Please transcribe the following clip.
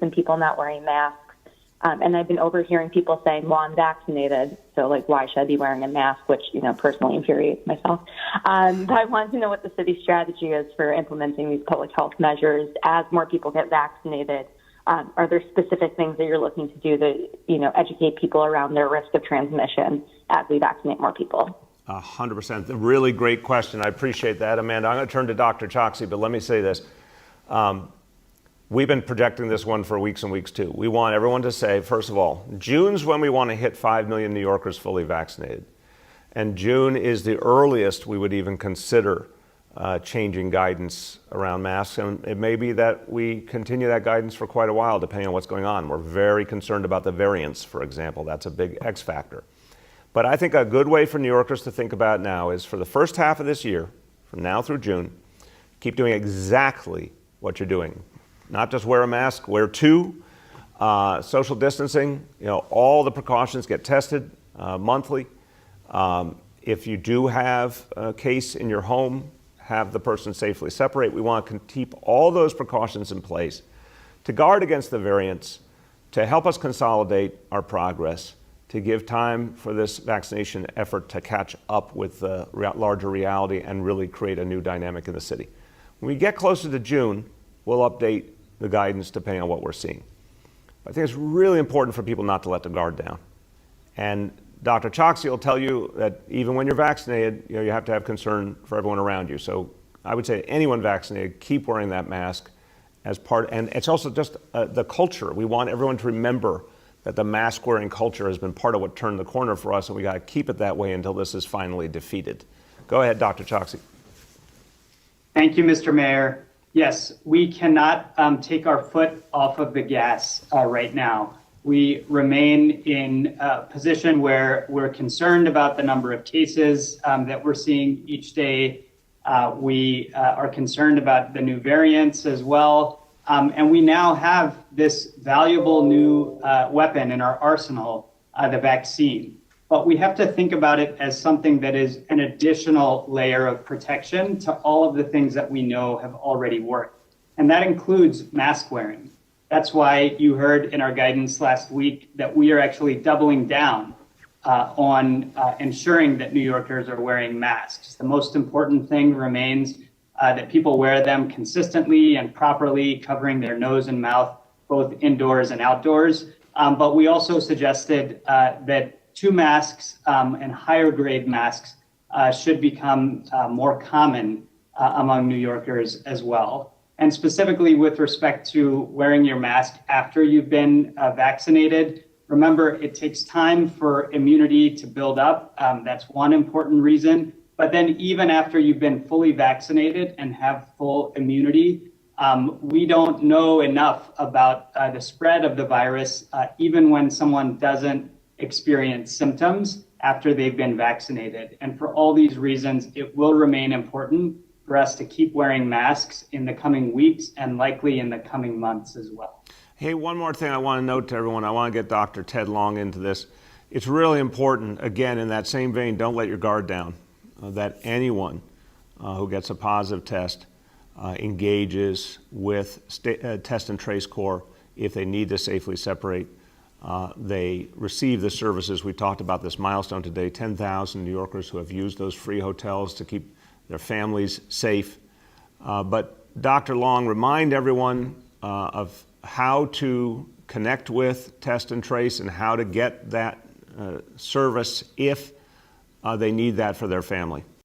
and people not wearing masks. And I've been overhearing people saying, well, I'm vaccinated, so like, why should I be wearing a mask, which, personally infuriates myself. But I wanted to know what the city's strategy is for implementing these public health measures as more people get vaccinated. Are there specific things that you're looking to do to, educate people around their risk of transmission as we vaccinate more people? 100%. A really great question. I appreciate that, Amanda. I'm going to turn to Dr. Choksi, but let me say this. We've been projecting this one for weeks and weeks, too. We want everyone to say, first of all, June's when we want to hit 5 million New Yorkers fully vaccinated. And June is the earliest we would even consider changing guidance around masks. And it may be that we continue that guidance for quite a while, depending on what's going on. We're very concerned about the variants, for example. That's a big X factor. But I think a good way for New Yorkers to think about now is for the first half of this year, from now through June, keep doing exactly what you're doing. Not just wear a mask, wear two, social distancing, all the precautions, get tested monthly. If you do have a case in your home, have the person safely separate. We want to keep all those precautions in place to guard against the variants, to help us consolidate our progress, to give time for this vaccination effort to catch up with the larger reality and really create a new dynamic in the city. When we get closer to June, we'll update the guidance depending on what we're seeing. But I think it's really important for people not to let the guard down. And Dr. Choksi will tell you that even when you're vaccinated, you have to have concern for everyone around you. So I would say anyone vaccinated, keep wearing that mask as part, and it's also just the culture. We want everyone to remember that the mask wearing culture has been part of what turned the corner for us, and we got to keep it that way until this is finally defeated. Go ahead, Dr. Choksi. Thank you, Mr. Mayor. Yes, we cannot take our foot off of the gas right now. We remain in a position where we're concerned about the number of cases that we're seeing each day. We are concerned about the new variants as well. And we now have this valuable new weapon in our arsenal, the vaccine. But we have to think about it as something that is an additional layer of protection to all of the things that we know have already worked. And that includes mask wearing. That's why you heard in our guidance last week that we are actually doubling down on ensuring that New Yorkers are wearing masks. The most important thing remains that people wear them consistently and properly, covering their nose and mouth, both indoors and outdoors. But we also suggested that 2 masks and higher grade masks should become more common among New Yorkers as well. And specifically with respect to wearing your mask after you've been vaccinated, remember, it takes time for immunity to build up. That's one important reason. But then even after you've been fully vaccinated and have full immunity, we don't know enough about the spread of the virus, even when someone doesn't experience symptoms after they've been vaccinated. And for all these reasons, it will remain important for us to keep wearing masks in the coming weeks and likely in the coming months as well. Hey, one more thing I want to note to everyone. I want to get Dr. Ted Long into this. It's really important, again, in that same vein, don't let your guard down, that anyone who gets a positive test engages with Test and Trace Corps if they need to safely separate. They receive the services. We talked about this milestone today, 10,000 New Yorkers who have used those free hotels to keep their families safe. But Dr. Long, remind everyone of how to connect with Test and Trace and how to get that service if they need that for their family.